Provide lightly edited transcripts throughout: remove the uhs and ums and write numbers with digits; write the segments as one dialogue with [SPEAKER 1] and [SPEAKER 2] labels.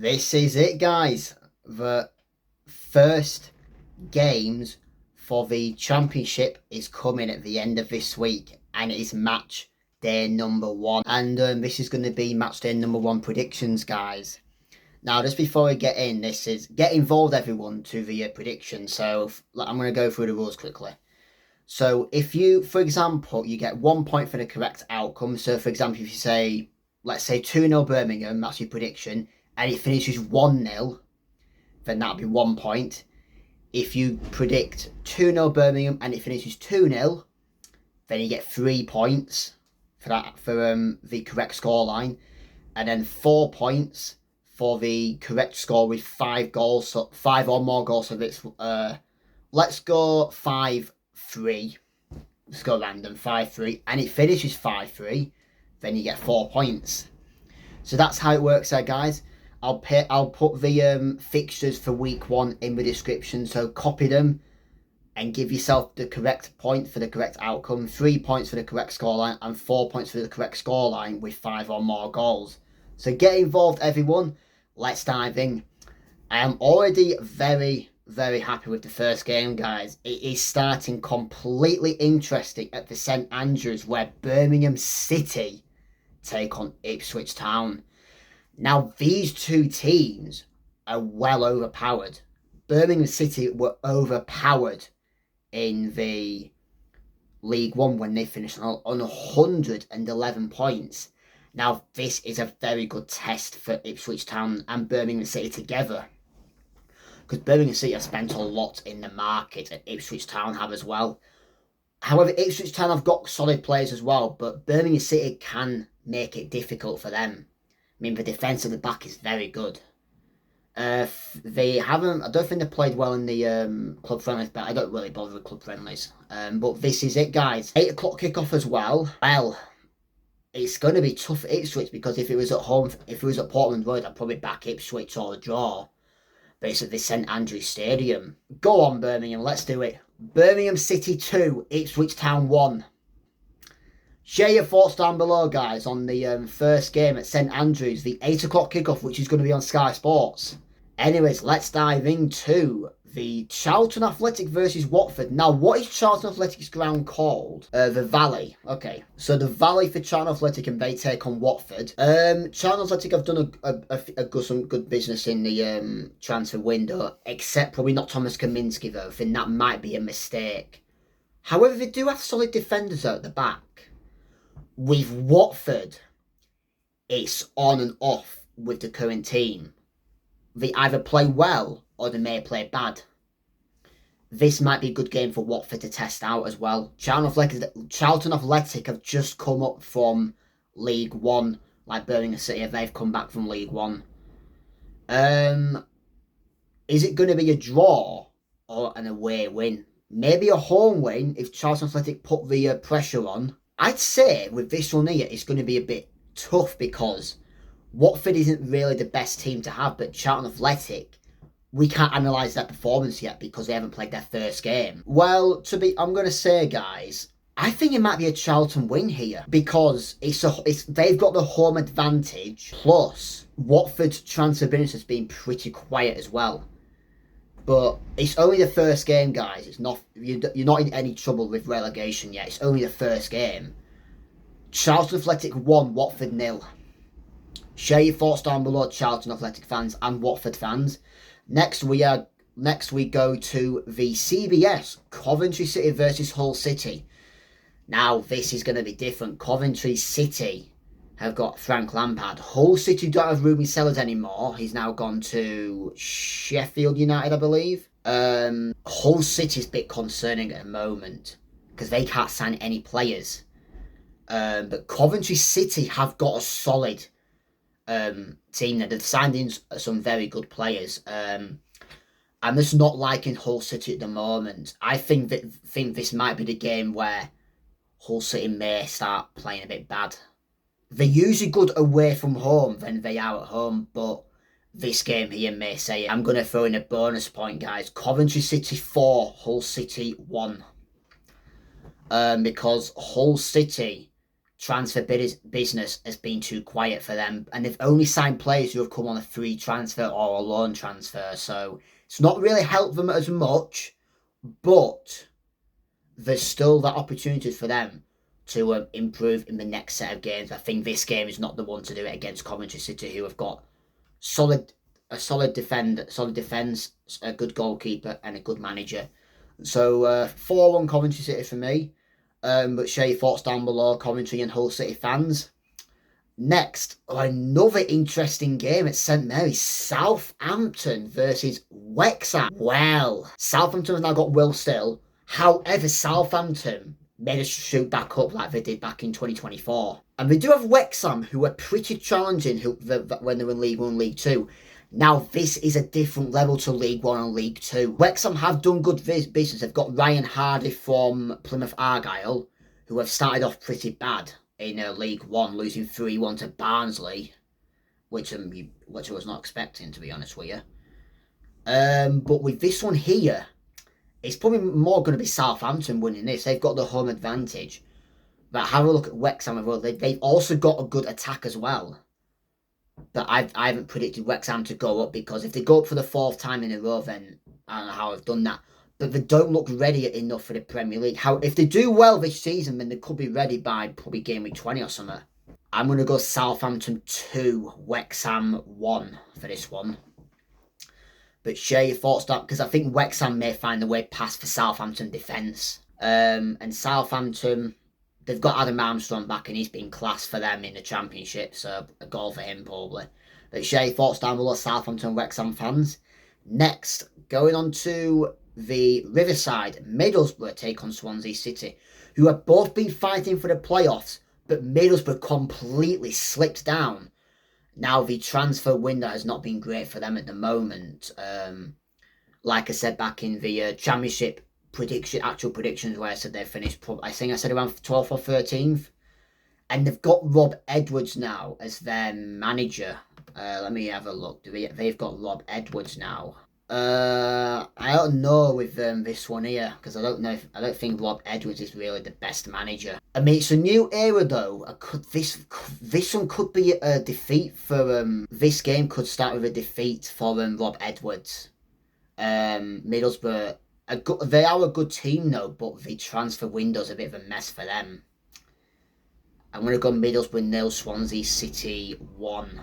[SPEAKER 1] This is it, guys. The first games for the championship is coming at the end of this week, and it is match day number 1. And this is going to be match day number 1 predictions, guys. Now, just before we get in, this is get involved, everyone, to the predictions. So I'm going to go through the rules quickly. So if you, for example, you get 1 point for the correct outcome. So, for example, if you say, let's say 2-0 Birmingham, that's your prediction, and it finishes 1-0, then that'll be 1 point. If you predict 2-0 Birmingham and it finishes 2-0, then you get 3 points for that, for the correct scoreline, and then 4 points for the correct score with 5 goals, so 5 or more goals. So it's let's go 5-3. Let's go random 5-3, and it finishes 5-3, then you get 4 points. So that's how it works there, guys. I'll put the fixtures for week 1 in the description, so copy them and give yourself the correct point for the correct outcome, 3 points for the correct scoreline, and 4 points for the correct scoreline with 5 or more goals. So get involved, everyone. Let's dive in. I am already very, very happy with the first game, guys. It is starting completely interesting at the St Andrews, where Birmingham City take on Ipswich Town. Now, these two teams are well overpowered. Birmingham City were overpowered in the League One when they finished on 111 points. Now, this is a very good test for Ipswich Town and Birmingham City together, because Birmingham City have spent a lot in the market, and Ipswich Town have as well. However, Ipswich Town have got solid players as well, but Birmingham City can make it difficult for them. I mean, the defence at the back is very good. They haven't, I don't think they've played well in the club friendlies, but I don't really bother with club friendlies. But this is it, guys. 8 o'clock kickoff as well. Well, it's going to be tough for Ipswich, because if it was at home, if it was at Portland Road, I'd probably back Ipswich or a draw. But it's at the St Andrews Stadium. Go on, Birmingham, let's do it. Birmingham City 2, Ipswich Town 1. Share your thoughts down below, guys, on the first game at St Andrews, the 8 o'clock kickoff, which is going to be on Sky Sports. Anyways, let's dive into the Charlton Athletic versus Watford. Now, what is Charlton Athletic's ground called? The Valley. Okay, so the Valley for Charlton Athletic, and they take on Watford. Charlton Athletic have done some good business in the transfer window, except probably not Thomas Kaminski, though. I think that might be a mistake. However, they do have solid defenders out the back. With Watford, it's on and off with the current team. They either play well or they may play bad. This might be a good game for Watford to test out as well. Charlton Athletic have just come up from League One, like Birmingham City. They've come back from League One. Is it going to be a draw or an away win? Maybe a home win if Charlton Athletic put the pressure on. I'd say with this one here, it's going to be a bit tough, because Watford isn't really the best team to have, but Charlton Athletic, we can't analyse their performance yet because they haven't played their first game. Well, I'm going to say, guys, I think it might be a Charlton win here, because they've got the home advantage, plus Watford's transfer business has been pretty quiet as well. But it's only the first game, guys. It's not, you're not in any trouble with relegation yet. It's only the first game. Charlton Athletic 1, Watford 0. Share your thoughts down below, Charlton Athletic fans and Watford fans. Next we go to the CBS, Coventry City versus Hull City. Now this is going to be different. Coventry City have got Frank Lampard. Hull City don't have Ruben Sellers anymore. He's now gone to Sheffield United, I believe. Hull City's a bit concerning at the moment, because they can't sign any players. But Coventry City have got a solid team that they've signed in some very good players. I'm just not liking Hull City at the moment. I think this might be the game where Hull City may start playing a bit bad. They're usually good away from home than they are at home, but this game here may say it. I'm going to throw in a bonus point, guys. Coventry City 4, Hull City 1. Because Hull City transfer business has been too quiet for them, and they've only signed players who have come on a free transfer or a loan transfer, so it's not really helped them as much, but there's still that opportunity for them to improve in the next set of games. I think this game is not the one to do it against Coventry City, who have got solid defence, a good goalkeeper, and a good manager. So 4-1 Coventry City for me. But share your thoughts down below, Coventry and Hull City fans. Next, another interesting game at St Mary's. Southampton versus Wrexham. Well, Southampton have now got Will Still. However, Southampton made us shoot back up like they did back in 2024. And they do have Wrexham, who are pretty challenging when they were in League 1, League 2. Now, this is a different level to League 1 and League 2. Wrexham have done good business. They've got Ryan Hardy from Plymouth Argyle, who have started off pretty bad in League 1, losing 3-1 to Barnsley, which I was not expecting, to be honest with you. But with this one here, it's probably more going to be Southampton winning this. They've got the home advantage. But have a look at Wrexham as well. They've also got a good attack as well. But I haven't predicted Wrexham to go up, because if they go up for the 4th time in a row, then I don't know how I've done that. But they don't look ready enough for the Premier League. If they do well this season, then they could be ready by probably game week 20 or something. I'm going to go Southampton 2, Wrexham 1 for this one. But share your thoughts down, because I think Wrexham may find the way past for Southampton defence. And Southampton, they've got Adam Armstrong back, and he's been class for them in the Championship, so a goal for him probably. But share your thoughts down below, Southampton Wrexham fans. Next, going on to the Riverside, Middlesbrough take on Swansea City, who have both been fighting for the playoffs, but Middlesbrough completely slipped down. Now, the transfer window has not been great for them at the moment. Like I said back in the Championship actual predictions, where I said they finished, I think I said around 12th or 13th. And they've got Rob Edwards now as their manager. Let me have a look. They've got Rob Edwards now. I don't know with this one here, because I don't think Rob Edwards is really the best manager. I mean, it's a new era though. This one could be a defeat for this game could start with a defeat for Rob Edwards. Middlesbrough, they are a good team though, but the transfer window's a bit of a mess for them. I'm going to go Middlesbrough 0, Swansea City 1.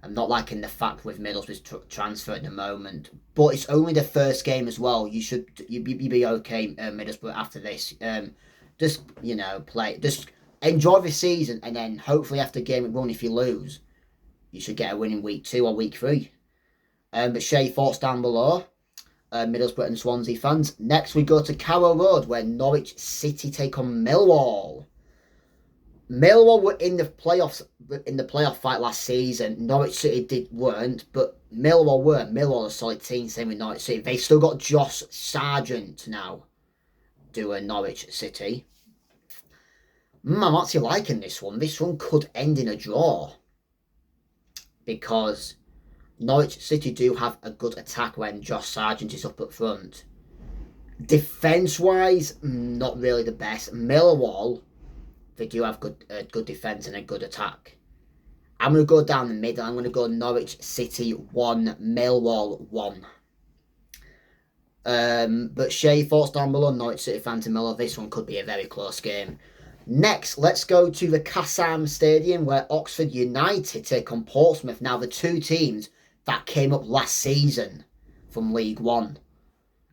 [SPEAKER 1] I'm not liking the fact with Middlesbrough's transfer at the moment, but it's only the first game as well. You be okay, Middlesbrough, after this. Just enjoy the season, and then hopefully after game 1, if you lose, you should get a win in week 2 or week 3. But share your thoughts down below, Middlesbrough and Swansea fans. Next, we go to Carrow Road, where Norwich City take on Millwall. Millwall were in the playoff fight last season. Norwich City weren't, but Millwall were. Millwall a solid team, same with Norwich City. They've still got Josh Sargent now doing Norwich City. I'm actually liking this one. This one could end in a draw, because Norwich City do have a good attack when Josh Sargent is up front. Defence-wise, not really the best. Millwall, they do have good defence and a good attack. I'm going to go down the middle. I'm going to go Norwich City 1, Millwall 1. But share your thoughts down below, Norwich City fans and Millwall. This one could be a very close game. Next, let's go to the Kassam Stadium, where Oxford United take on Portsmouth. Now, the two teams that came up last season from League 1,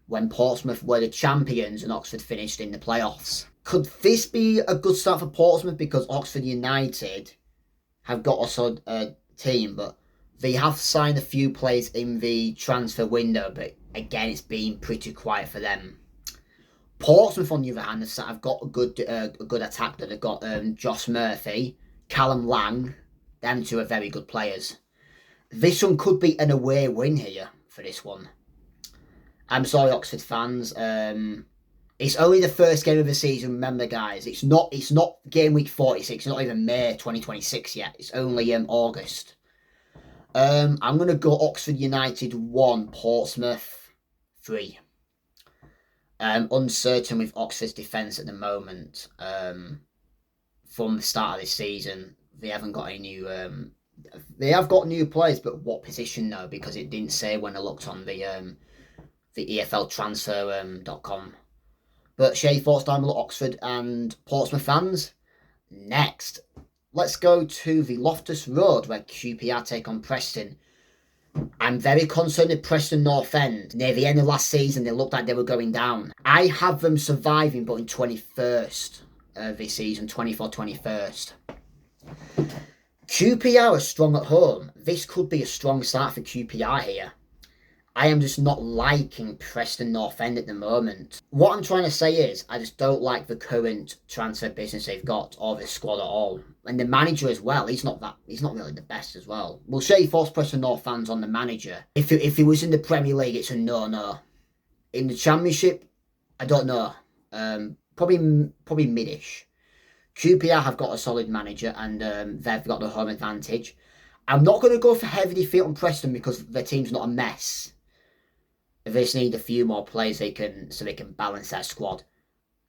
[SPEAKER 1] when Portsmouth were the champions and Oxford finished in the playoffs. Could this be a good start for Portsmouth, because Oxford United have got a solid team, but they have signed a few players in the transfer window, but again, it's been pretty quiet for them. Portsmouth, on the other hand, have got a good attack. That they've got Josh Murphy, Callum Lang. Them two are very good players. This one could be an away win here for this one. I'm sorry, Oxford fans. It's only the first game of the season. Remember, guys, it's not game week 46. It's not even May 2026 yet. It's only August. I'm going to go Oxford United 1, Portsmouth 3. Uncertain with Oxford's defence at the moment. from the start of this season, they haven't got any new. They have got new players, but what position though? Because it didn't say when I looked on the EFL transfer.com. But share your thoughts down below, Oxford and Portsmouth fans. Next, let's go to the Loftus Road where QPR take on Preston. I'm very concerned with Preston North End. Near the end of last season, they looked like they were going down. I have them surviving, but in 21st this season, 21st. QPR are strong at home. This could be a strong start for QPR here. I am just not liking Preston North End at the moment. What I'm trying to say is, I just don't like the current transfer business they've got, or the squad at all. And the manager as well, he's not really the best as well. We'll say force Preston North fans on the manager. If he was in the Premier League, it's a no-no. In the Championship, I don't know. Probably midish. QPR have got a solid manager, and they've got the home advantage. I'm not going to go for heavy defeat on Preston because their team's not a mess. They just need a few more players so they can balance their squad.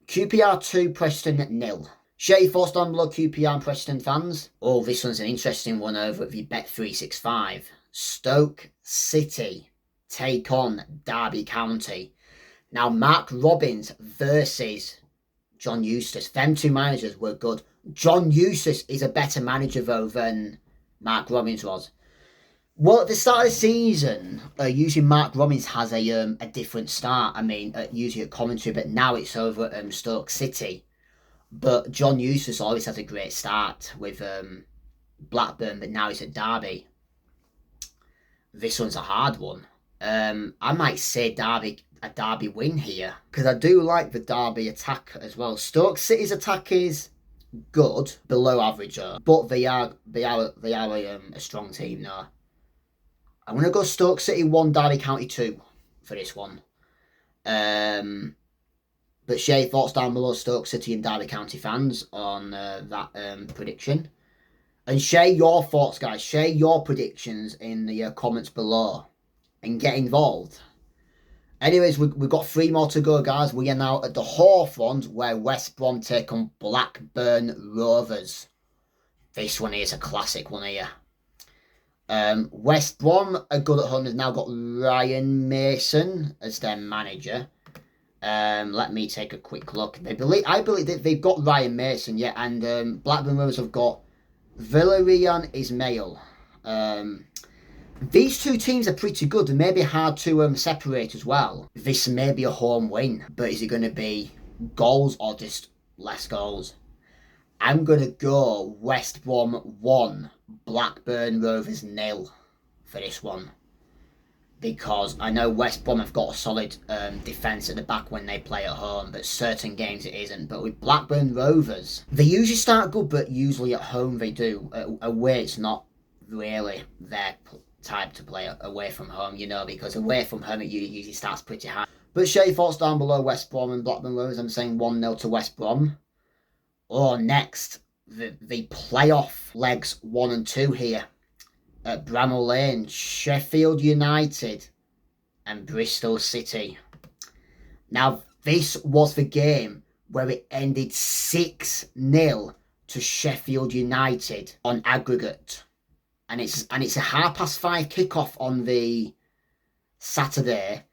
[SPEAKER 1] QPR 2, Preston 0. Share your thoughts down below, QPR and Preston fans. Oh, this one's an interesting one over at the Bet365. Stoke City take on Derby County. Now, Mark Robins versus John Eustace. Them two managers were good. John Eustace is a better manager, though, than Mark Robins was. Well, at the start of the season, usually Mark Robins has a different start. I mean, usually at Coventry, but now it's over at Stoke City. But John Eustace always has a great start with BlackBurn, but now he's at Derby. This one's a hard one. I might say a Derby win here, because I do like the Derby attack as well. Stoke City's attack is good, below average, but they are a strong team now. I'm going to go Stoke City 1, Derby County 2 for this one. But share your thoughts down below, Stoke City and Derby County fans, on that prediction. And share your thoughts, guys. Share your predictions in the comments below. And get involved. Anyways, we've got 3 more to go, guys. We are now at the Hawthorns, where West Brom take on Blackburn Rovers. This one is a classic one here. West Brom are good at home. They've now got Ryan Mason as their manager. Let me take a quick look. I believe that they've got Ryan Mason, yeah, and Blackburn Rovers have got Valerian Ismail. These two teams are pretty good. They may be hard to separate as well. This may be a home win, but is it going to be goals or just less goals? I'm going to go West Brom 1, Blackburn Rovers 0 for this one. Because I know West Brom have got a solid defence at the back when they play at home, but certain games it isn't. But with Blackburn Rovers, they usually start good, but usually at home they do. Away, it's not really their type to play away from home, you know, because away from home it usually starts pretty high. But share your thoughts down below, West Brom and Blackburn Rovers. I'm saying 1-0 to West Brom. Or next, the playoff legs 1 and 2 here. At Bramall Lane, Sheffield United and Bristol City. Now, this was the game where it ended 6-0 to Sheffield United on aggregate. And it's a 5:30 kickoff on the Saturday.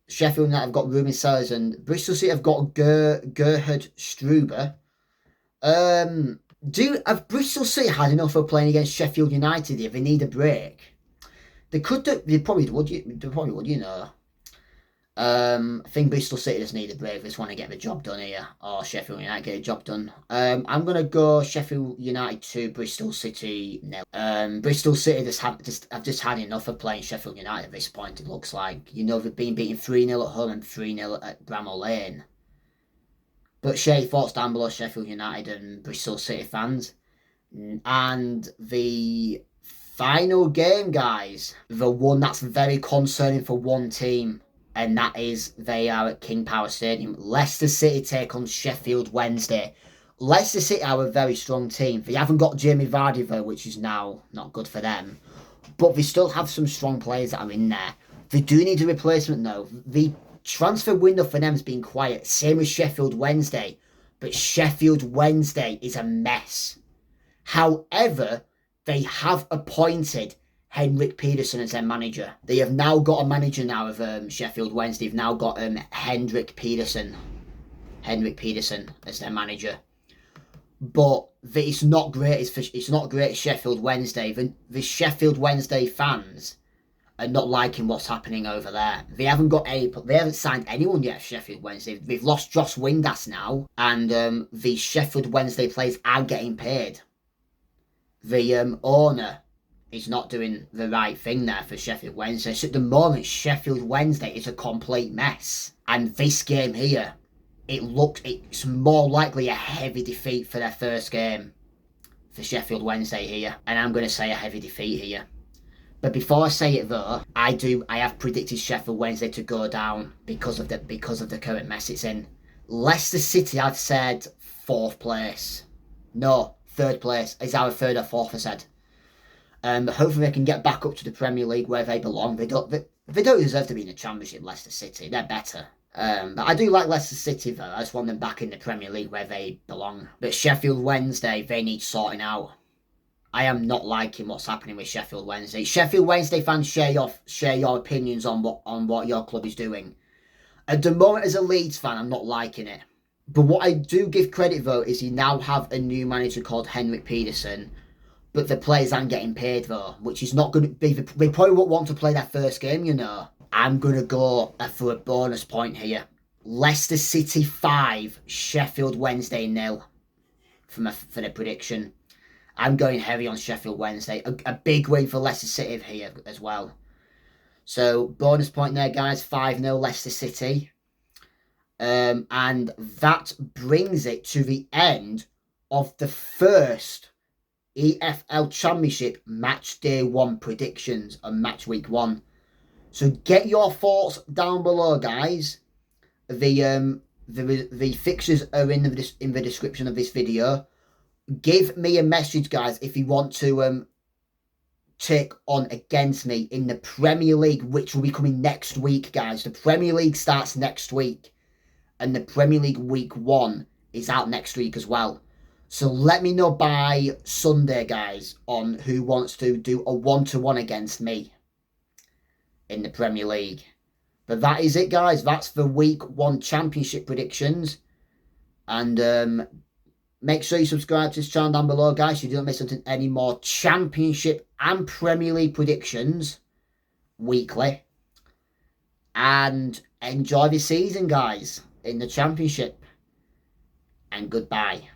[SPEAKER 1] Sheffield United have got Ruben Sellers and Bristol City have got Gerhard Struber. Have Bristol City had enough of playing against Sheffield United if they need a break? They could do, they probably would, you know. I think Bristol City just need a break. They just want to get the job done here. Or Sheffield United get the job done. I'm going to go Sheffield United 2, Bristol City 0. Bristol City have just had enough of playing Sheffield United at this point, it looks like. You know, they've been beaten 3-0 at home and 3-0 at Bramall Lane. But share your thoughts down below, Sheffield United and Bristol City fans. And the final game, guys. The one that's very concerning for one team. And that is, they are at King Power Stadium. Leicester City take on Sheffield Wednesday. Leicester City are a very strong team. They haven't got Jamie Vardy, though, which is now not good for them. But they still have some strong players that are in there. They do need a replacement, though. The transfer window for them has been quiet. Same as Sheffield Wednesday. But Sheffield Wednesday is a mess. However, they have appointed Henrik Pedersen as their manager. They have now got a manager now of Sheffield Wednesday. They've now got Henrik Pedersen as their manager. But it's not great. It's not great. Sheffield Wednesday. The Sheffield Wednesday fans are not liking what's happening over there. They haven't signed anyone yet. Sheffield Wednesday. They've lost Josh Windass now, and the Sheffield Wednesday players are getting paid. The owner is not doing the right thing there for Sheffield Wednesday. So at the moment, Sheffield Wednesday is a complete mess. And this game here, it's more likely a heavy defeat for their first game for Sheffield Wednesday here. And I'm going to say a heavy defeat here. But before I say it though, I have predicted Sheffield Wednesday to go down because of the current mess it's in. Leicester City, I've said 4th place. No, 3rd place. Is our 3rd or 4th, I said. Hopefully they can get back up to the Premier League where they belong. They don't deserve to be in the Championship, Leicester City. They're better. But I do like Leicester City though. I just want them back in the Premier League where they belong. But Sheffield Wednesday, they need sorting out. I am not liking what's happening with Sheffield Wednesday. Sheffield Wednesday fans, share your opinions on what your club is doing. At the moment, as a Leeds fan, I'm not liking it. But what I do give credit though is you now have a new manager called Henrik Pedersen. But the players aren't getting paid though, which is not going to be. They probably won't want to play their first game, you know. I'm going to go for a bonus point here. Leicester City 5, Sheffield Wednesday 0 for the prediction. I'm going heavy on Sheffield Wednesday. A big win for Leicester City here as well. So, bonus point there, guys. 5-0 Leicester City. And that brings it to the end of the first EFL Championship Match Day 1 predictions on Match Week 1. So, get your thoughts down below, guys. The fixtures are in the description of this video. Give me a message, guys, if you want to take on against me in the Premier League, which will be coming next week, guys. The Premier League starts next week, and the Premier League Week 1 is out next week as well. So let me know by Sunday, guys, on who wants to do a 1-to-1 against me in the Premier League. But that is it, guys. That's the Week 1 Championship predictions. And make sure you subscribe to this channel down below, guys, so you don't miss any more Championship and Premier League predictions weekly. And enjoy the season, guys, in the Championship. And goodbye.